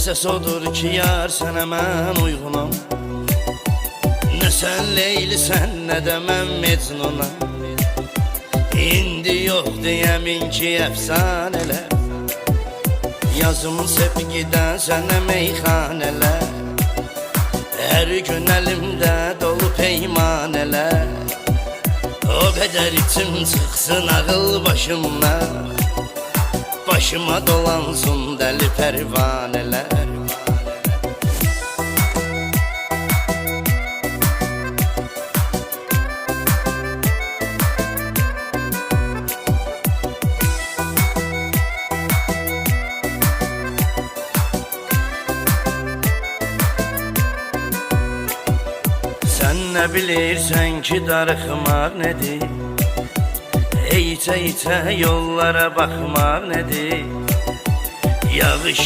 Əsas odur ki, yar sənə mən uyğunam. Nə sən Leylisən, nə də mən Mecnunam. İndi yox deyəmin ki, əfsanələr. Yazım sevgidən sənə meyxanələr. Hər gün əlimdə dolu peymanələr. O qədər içim çıxsın ağıl başımdan. Başıma dolansın dəli pərvanələr. Sən nə bilirsən ki, darıxmaq nədir? İçə-içə yollara baxmaq nədir? Yağış